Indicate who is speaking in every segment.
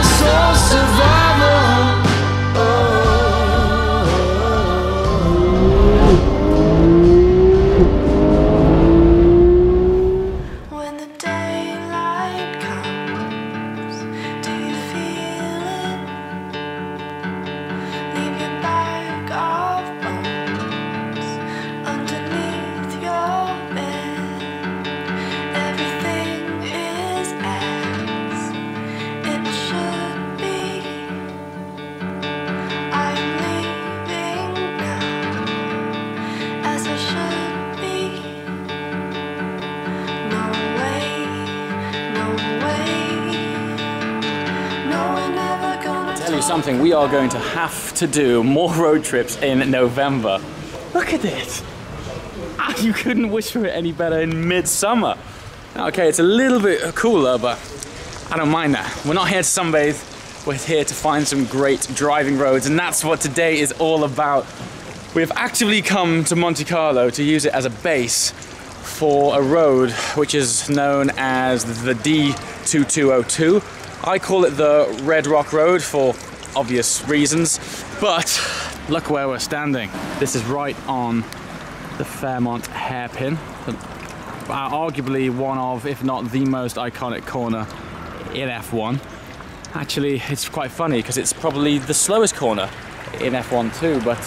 Speaker 1: soul's survival.
Speaker 2: When the daylight comes, do you feel it? Leave your bag of bones underneath your bed. Everything is as it should be. I'm leaving now, as I should be. No way, no way, no, we're never gonna
Speaker 3: Tell you something, we are going to have to do more road trips in November. Look at this. Ah, you couldn't wish for it any better in midsummer. Okay, it's a little bit cooler, but I don't mind that. We're not here to sunbathe, we're here to find some great driving roads, and that's what today is all about. We have actively come to Monte Carlo to use it as a base for a road which is known as the D2202. I call it the Red Rock Road for obvious reasons, but look where we're standing. This is right on the Fairmont hairpin, arguably one of, if not the most iconic corner in F1. Actually, it's quite funny because it's probably the slowest corner in F1 too, but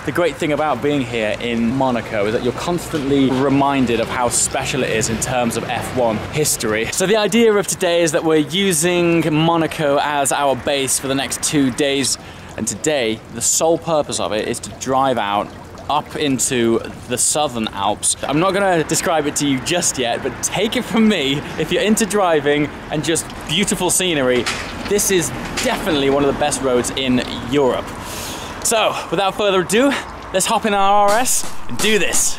Speaker 3: the great thing about being here in Monaco is that you're constantly reminded of how special it is in terms of F1 history. So the idea of today is that we're using Monaco as our base for the next 2 days, and today the sole purpose of it is to drive out up into the Southern Alps. I'm not gonna describe it to you just yet, but take it from me, if you're into driving and just beautiful scenery, this is definitely one of the best roads in Europe. So, without further ado, let's hop in our RS and do this.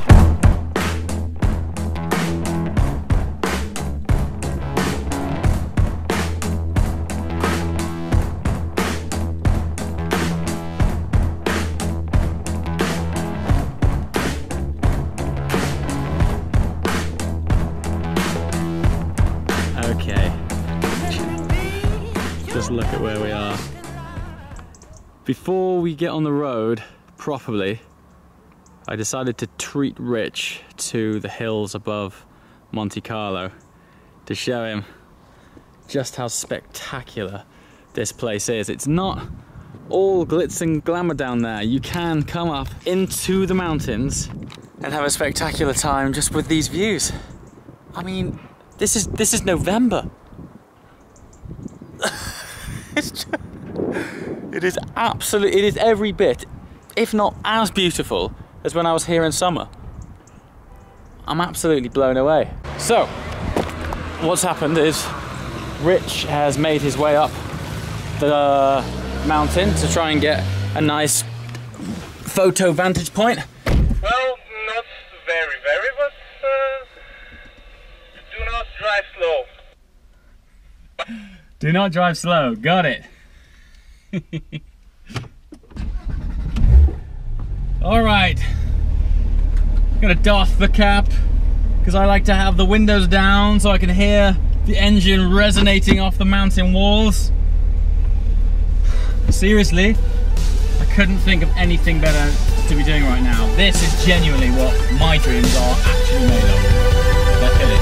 Speaker 3: Okay, just look at where we are. Before we get on the road properly, I decided to treat Rich to the hills above Monte Carlo to show him just how spectacular this place is. It's not all glitz and glamour down there. You can come up into the mountains and have a spectacular time just with these views. I mean, this is November. It is absolutely, it is every bit, if not as beautiful as when I was here in summer. I'm absolutely blown away. So, what's happened is Rich has made his way up the mountain to try and get a nice photo vantage point.
Speaker 4: Well, not very, but do not drive slow.
Speaker 3: Do not drive slow, got it. All right, I'm gonna doff the cap because I like to have the windows down so I can hear the engine resonating off the mountain walls. Seriously, I couldn't think of anything better to be doing right now. This is genuinely what my dreams are actually made of. Let's hit it.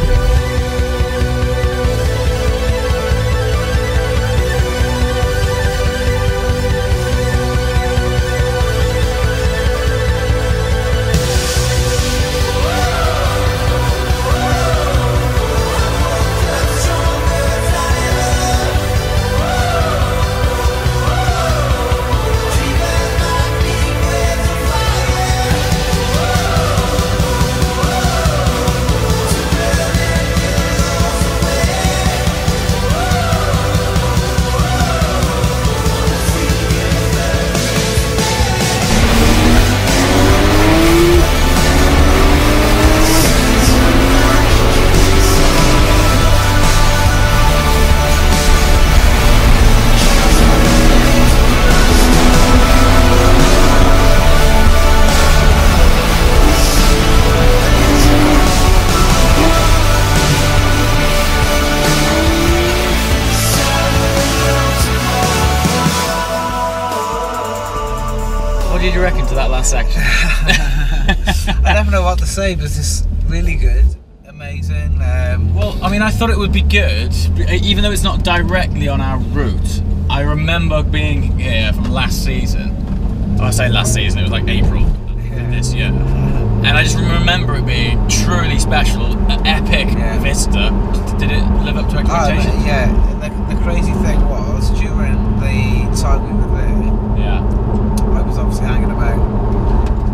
Speaker 3: last section.
Speaker 5: I don't know what to say, but it's really good, amazing.
Speaker 3: Well, I mean, I thought it would be good, even though it's not directly on our route. I remember being here from last season. Oh, I say last season, it was like April this year. And I just remember it being truly special, an epic vista. Did it live up to expectations?
Speaker 5: Yeah, the crazy thing was, during the time we were there, I was obviously hanging about,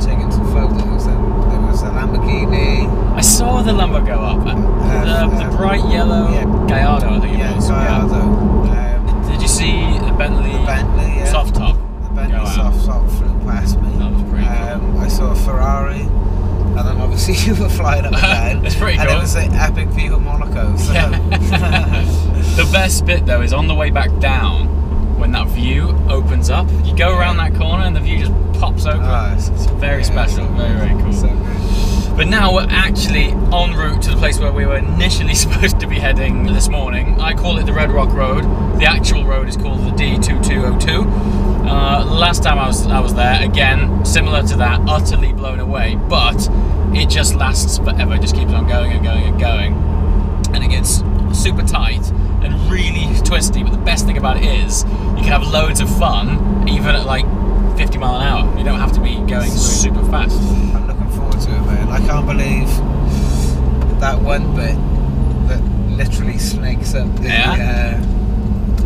Speaker 5: taking some photos, and there was a Lamborghini.
Speaker 3: I saw the Lambo go up, the bright yellow Gallardo, I think it was.
Speaker 5: Gallardo.
Speaker 3: Did you see the Bentley, soft top?
Speaker 5: The Bentley soft top flew past me.
Speaker 3: That was pretty cool.
Speaker 5: I saw a Ferrari, and then obviously you were flying up and down.
Speaker 3: That's pretty cool.
Speaker 5: And it was the epic view of Monaco. So.
Speaker 3: The best bit though is on the way back down, when that view opens up. You go around that corner and the view just pops open. It's very special, very cool.
Speaker 5: So good.
Speaker 3: But now we're actually en route to the place where we were initially supposed to be heading this morning. I call it the Red Rock Road. The actual road is called the D2202. Last time I was there, again, similar to that, utterly blown away, but it just lasts forever. It just keeps on going and going and going. And it gets super tight and really twisty, but the best thing about it is you can have loads of fun, even at like 50 mile an hour. You don't have to be going super fast.
Speaker 5: I'm looking forward to it, man. I can't believe that one bit that literally snakes up the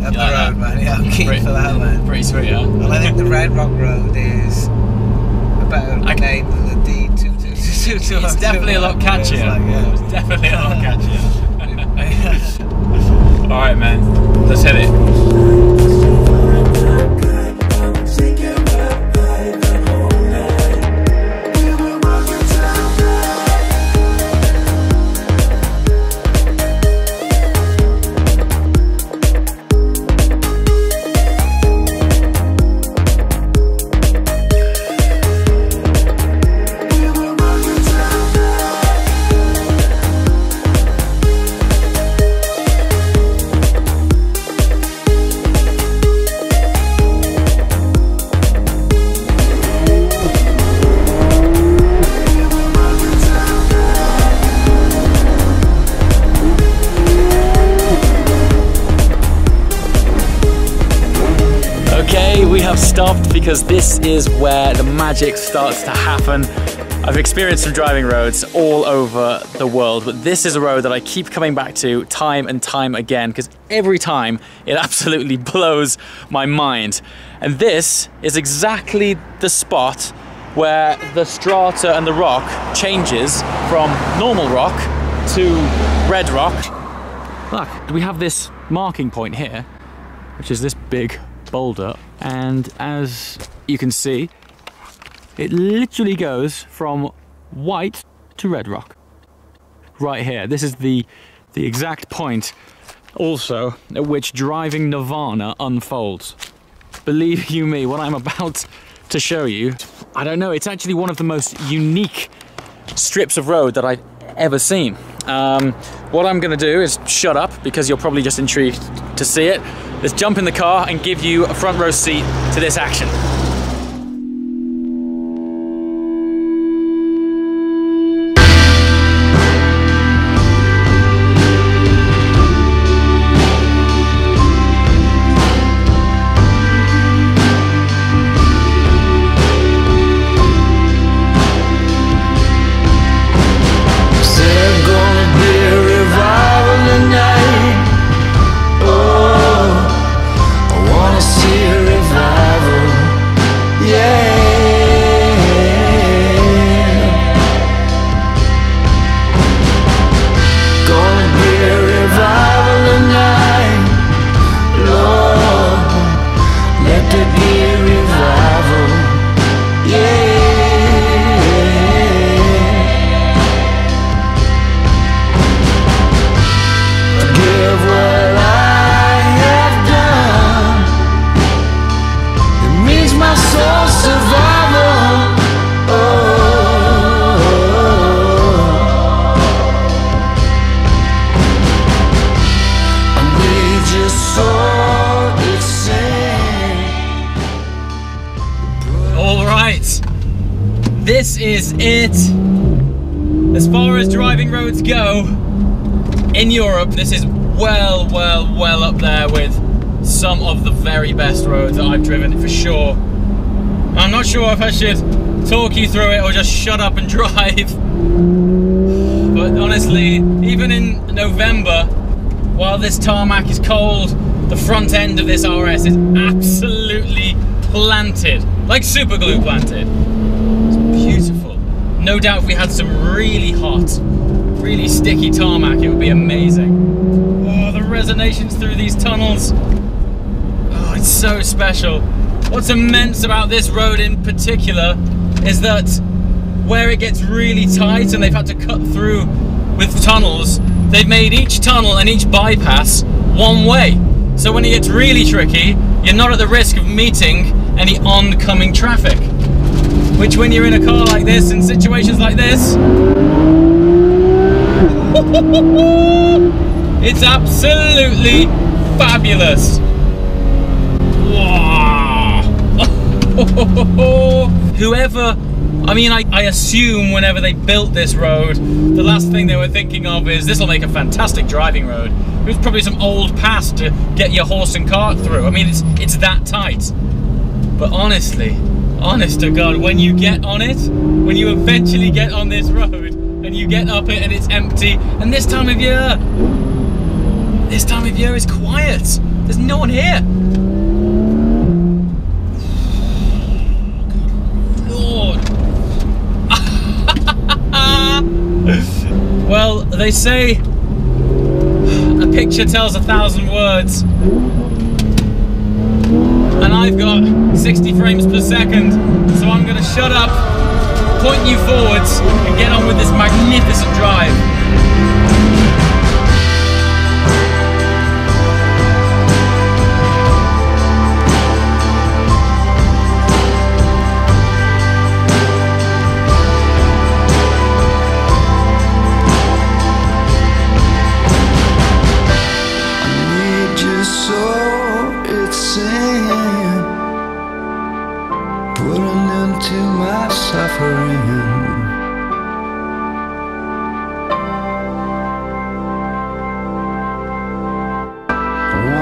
Speaker 5: road, man. Yeah, I'm keen for that, man.
Speaker 3: Pretty sweet, huh?
Speaker 5: And I think the Red Rock Road is a better name than the D2222.
Speaker 3: It's definitely a lot catchier. It's definitely a lot catchier. Alright, man. Let's hit it. We have stopped because this is where the magic starts to happen. I've experienced some driving roads all over the world, but this is a road that I keep coming back to time and time again because every time it absolutely blows my mind. And this is exactly the spot where the strata and the rock changes from normal rock to red rock. Look, we have this marking point here, which is this big boulder, and as you can see, it literally goes from white to red rock right here. This is the exact point also at which driving nirvana unfolds. Believe you me, what I'm about to show you, I don't know, it's actually one of the most unique strips of road that I've ever seen. What I'm gonna do is shut up because you're probably just intrigued to see it. Let's jump in the car and give you a front row seat to this action.
Speaker 1: See a revival.
Speaker 3: this is it. As far as driving roads go in Europe, this is well up there with some of the very best roads that I've driven, for sure. I'm not sure if I should talk you through it or just shut up and drive. But honestly, even in November, while this tarmac is cold, the front end of this RS is absolutely planted, like super glue planted. It's beautiful. No doubt if we had some really hot, really sticky tarmac, it would be amazing. Oh, the resonations through these tunnels. Oh, it's so special. What's immense about this road in particular is that where it gets really tight and they've had to cut through with tunnels, they've made each tunnel and each bypass one way. So when it gets really tricky, you're not at the risk of meeting any oncoming traffic. Which when you're in a car like this, in situations like this, it's absolutely fabulous. Wow. Whoever, I mean, I assume whenever they built this road, the last thing they were thinking of is this will make a fantastic driving road. It was probably some old pass to get your horse and cart through. I mean, it's that tight. But honestly, honest to God, when you get on it, when you eventually get on this road and you get up it and it's empty, and this time of year is quiet. There's no one here. Well, they say a picture tells 1,000 words, and I've got 60 frames per second, so I'm going to shut up, point you forwards, and get on with this magnificent drive.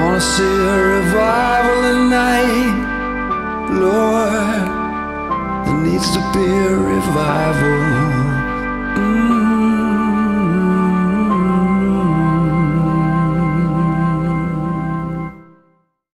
Speaker 1: I see a revival tonight, Lord. There needs to be a revival.